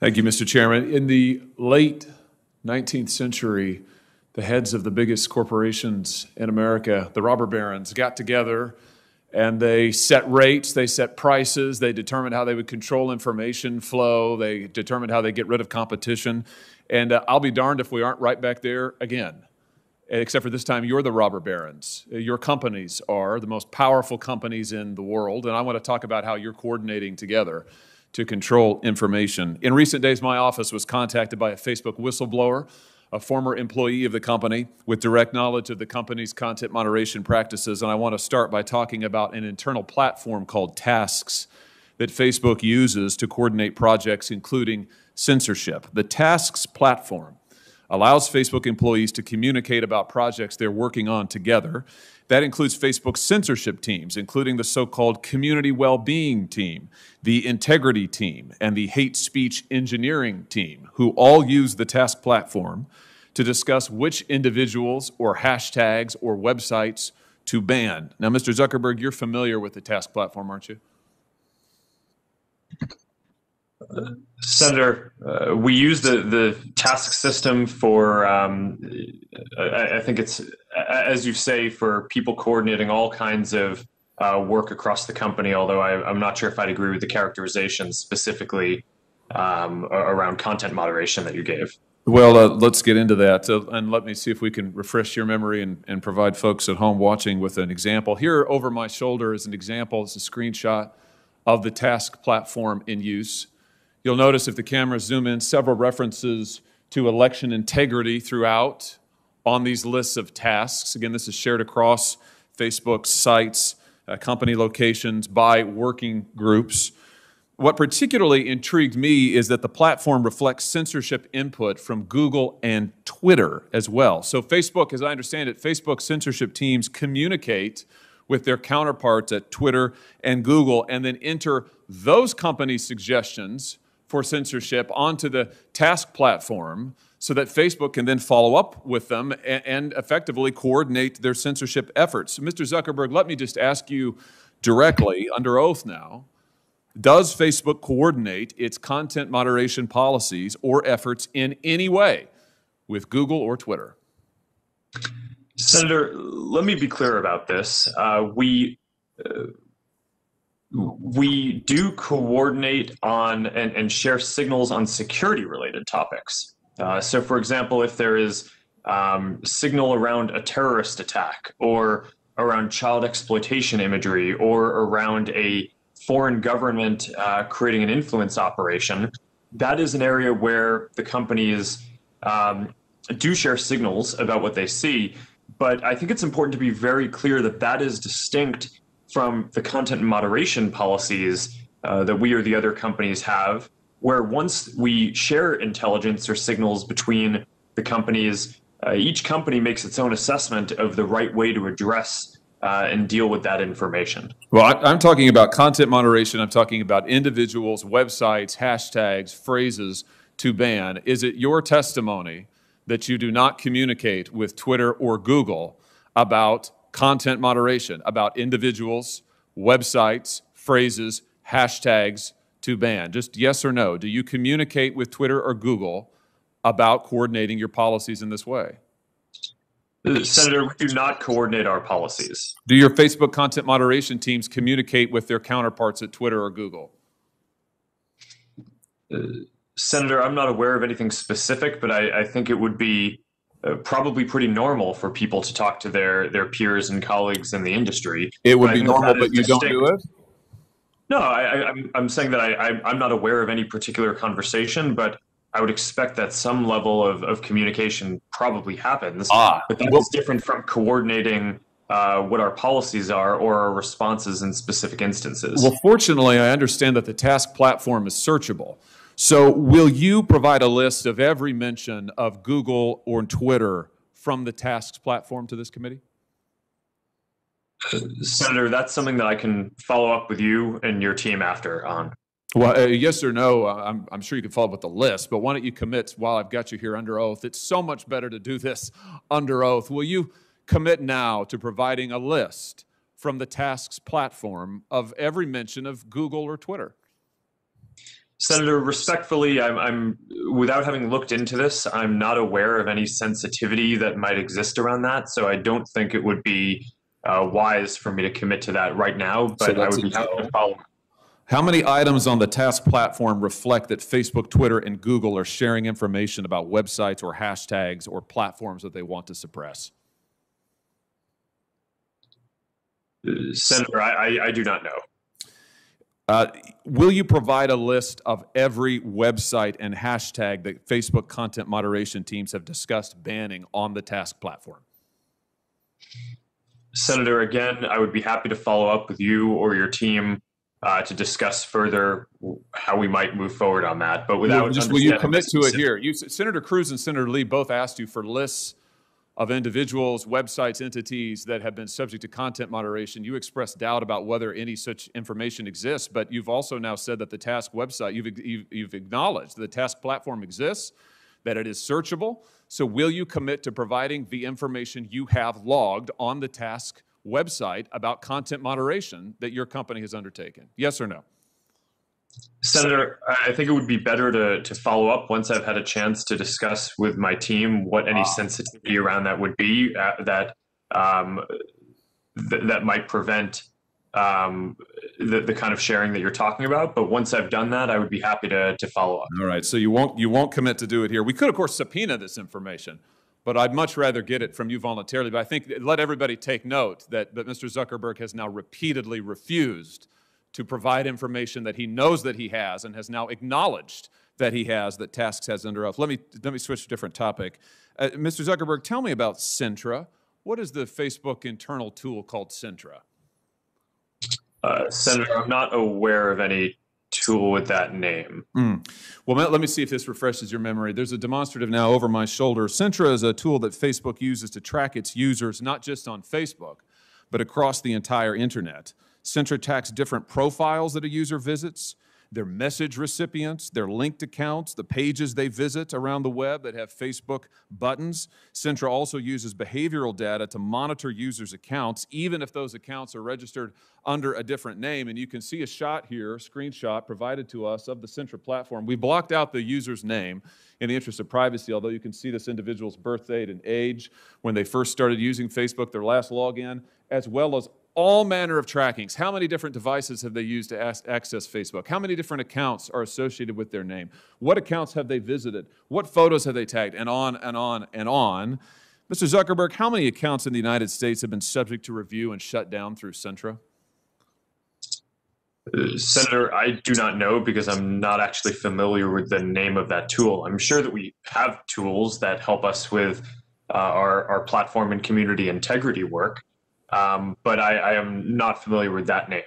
Thank you, Mr. Chairman. In the late 19th century, the heads of the biggest corporations in America, the robber barons, got together and they set rates, they set prices, they determined how they would control information flow, they determined how they get rid of competition. And I'll be darned if we aren't right back there again. Except for this time, you're the robber barons. Your companies are the most powerful companies in the world, and I want to talk about how you're coordinating together to control information. In recent days, my office was contacted by a Facebook whistleblower, a former employee of the company with direct knowledge of the company's content moderation practices, and I want to start by talking about an internal platform called Tasks that Facebook uses to coordinate projects, including censorship. The Tasks platform allows Facebook employees to communicate about projects they're working on together. That includes Facebook's censorship teams, including the so-called community well-being team, the integrity team, and the hate speech engineering team, who all use the Task platform to discuss which individuals or hashtags or websites to ban. Now, Mr. Zuckerberg, you're familiar with the Task platform, aren't you? Senator, we use the task system for, I think it's, as you say, for people coordinating all kinds of work across the company, although I'm not sure if I'd agree with the characterization specifically around content moderation that you gave. Well, let's get into that, and let me see if we can refresh your memory and provide folks at home watching with an example. Here over my shoulder is an example. It's a screenshot of the Task platform in use. You'll notice if the cameras zoom in, several references to election integrity throughout on these lists of tasks. Again, this is shared across Facebook's sites, company locations, by working groups. What particularly intrigued me is that the platform reflects censorship input from Google and Twitter as well. So Facebook, as I understand it, Facebook censorship teams communicate with their counterparts at Twitter and Google and then enter those companies' suggestions for censorship onto the Task platform so that Facebook can then follow up with them and effectively coordinate their censorship efforts. So, Mr. Zuckerberg, let me just ask you directly, under oath now, does Facebook coordinate its content moderation policies or efforts in any way with Google or Twitter? Senator, let me be clear about this. We do coordinate on and share signals on security-related topics. So, for example, if there is signal around a terrorist attack or around child exploitation imagery or around a foreign government creating an influence operation, that is an area where the companies do share signals about what they see. But I think it's important to be very clear that that is distinct from the content moderation policies that we or the other companies have, where once we share intelligence or signals between the companies, each company makes its own assessment of the right way to address and deal with that information. Well, I'm talking about content moderation. I'm talking about individuals, websites, hashtags, phrases to ban. Is it your testimony that you do not communicate with Twitter or Google about content moderation, about individuals, websites, phrases, hashtags to ban? Just yes or no. Do you communicate with Twitter or Google about coordinating your policies in this way? Senator, we do not coordinate our policies. Do your Facebook content moderation teams communicate with their counterparts at Twitter or Google? Senator, I'm not aware of anything specific, but I think it would be probably pretty normal for people to talk to their peers and colleagues in the industry. It would be normal, but you don't do it? No, I'm saying that I'm not aware of any particular conversation, but I would expect that some level of communication probably happens. But that is different from coordinating what our policies are or our responses in specific instances. Well, fortunately, I understand that the Task platform is searchable. So will you provide a list of every mention of Google or Twitter from the Tasks platform to this committee? Senator, that's something that I can follow up with you and your team after on. Well, yes or no, I'm sure you can follow up with the list, but why don't you commit while I've got you here under oath? It's so much better to do this under oath. Will you commit now to providing a list from the Tasks platform of every mention of Google or Twitter? Senator, respectfully, I'm without having looked into this, I'm not aware of any sensitivity that might exist around that. So I don't think it would be wise for me to commit to that right now. So But I that's would a be happy to no. follow. How many items on the task platform reflect that Facebook, Twitter, and Google are sharing information about websites or hashtags or platforms that they want to suppress? Senator, I do not know. Will you provide a list of every website and hashtag that Facebook content moderation teams have discussed banning on the task platform? Senator, again, I would be happy to follow up with you or your team to discuss further how we might move forward on that. But without will you commit to it here? Senator Cruz and Senator Lee both asked you for lists of individuals, websites, entities that have been subject to content moderation. You expressed doubt about whether any such information exists, but you've also now said that the task website, you've acknowledged the task platform exists, that it is searchable. So will you commit to providing the information you have logged on the task website about content moderation that your company has undertaken? Yes or no? Senator, I think it would be better to follow up once I've had a chance to discuss with my team what any sensitivity around that would be that might prevent the kind of sharing that you're talking about. But once I've done that, I would be happy to follow up. All right. So you won't commit to do it here. We could, of course, subpoena this information, but I'd much rather get it from you voluntarily. But I think let everybody take note that Mr. Zuckerberg has now repeatedly refused to provide information that he knows that he has and has now acknowledged that he has, that Tasks has under oath. Let me switch to a different topic. Mr. Zuckerberg, tell me about Sintra. What is the Facebook internal tool called Sintra? Senator, I'm not aware of any tool with that name. Well, let me see if this refreshes your memory. There's a demonstrative now over my shoulder. Sintra is a tool that Facebook uses to track its users, not just on Facebook, but across the entire internet. Sintra tracks different profiles that a user visits, their message recipients, their linked accounts, the pages they visit around the web that have Facebook buttons. Sintra also uses behavioral data to monitor users' accounts, even if those accounts are registered under a different name. And you can see a shot here, a screenshot provided to us of the Sintra platform. We blocked out the user's name in the interest of privacy, although you can see this individual's birth date and age, when they first started using Facebook, their last login, as well as all manner of trackings. How many different devices have they used to access Facebook? How many different accounts are associated with their name? What accounts have they visited? What photos have they tagged? And on and on and on. Mr. Zuckerberg, how many accounts in the United States have been subject to review and shut down through Sintra? Senator, I do not know because I'm not actually familiar with the name of that tool. I'm sure that we have tools that help us with our platform and community integrity work. But I am not familiar with that name.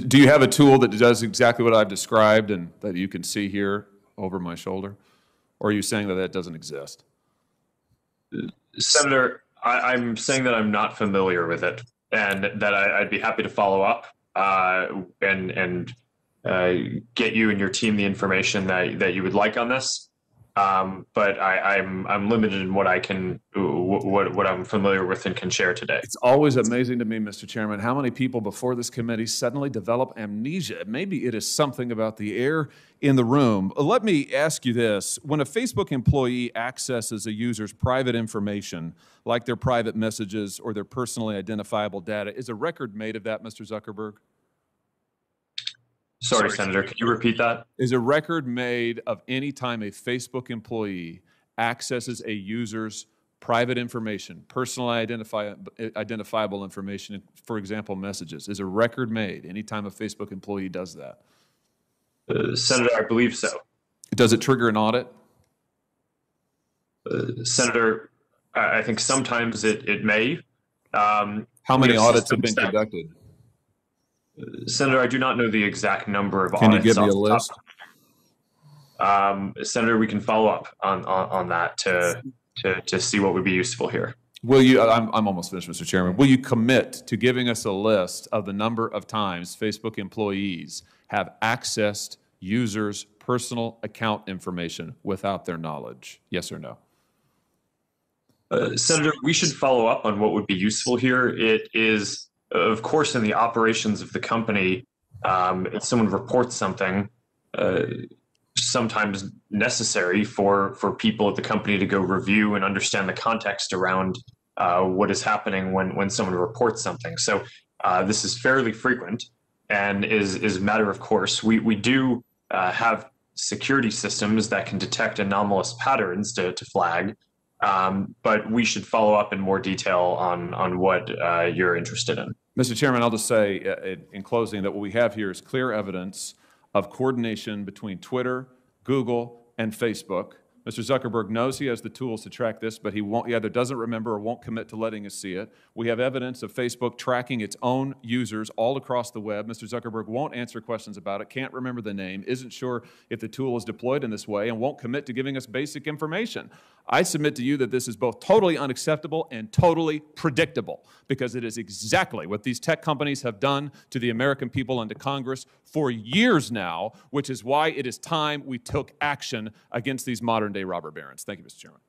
Do you have a tool that does exactly what I've described and that you can see here over my shoulder? Or are you saying that that doesn't exist? Senator, I'm saying that I'm not familiar with it and that I'd be happy to follow up and get you and your team the information that you would like on this. But I'm limited in what I can, what I'm familiar with and can share today. It's always amazing to me, Mr. Chairman, how many people before this committee suddenly develop amnesia. Maybe it is something about the air in the room. Let me ask you this. When a Facebook employee accesses a user's private information, like their private messages or their personally identifiable data, is a record made of that, Mr. Zuckerberg? Sorry, Senator, can you repeat that? Is a record made of any time a Facebook employee accesses a user's private information, personally identifiable information, for example, messages? Is a record made any time a Facebook employee does that? Senator, I believe so. Does it trigger an audit? Senator, I think sometimes it may. How many audits have been conducted? Senator, I do not know the exact number of Can audits. you give me a list? Senator, we can follow up on that to see what would be useful here. Will you, I'm almost finished, Mr. Chairman. Will you commit to giving us a list of the number of times Facebook employees have accessed users' personal account information without their knowledge? Yes or no? Senator, we should follow up on what would be useful here. It is, of course, in the operations of the company, if someone reports something, sometimes necessary for people at the company to go review and understand the context around what is happening when someone reports something. So this is fairly frequent and is a matter of course. We do have security systems that can detect anomalous patterns to flag, but we should follow up in more detail on what you're interested in. Mr. Chairman, I'll just say in closing that what we have here is clear evidence of coordination between Twitter, Google, and Facebook. Mr. Zuckerberg knows he has the tools to track this, but he either doesn't remember or won't commit to letting us see it. We have evidence of Facebook tracking its own users all across the web. Mr. Zuckerberg won't answer questions about it, can't remember the name, isn't sure if the tool is deployed in this way, and won't commit to giving us basic information. I submit to you that this is both totally unacceptable and totally predictable, because it is exactly what these tech companies have done to the American people and to Congress for years now, which is why it is time we took action against these modern-day robber barons. Thank you, Mr. Chairman.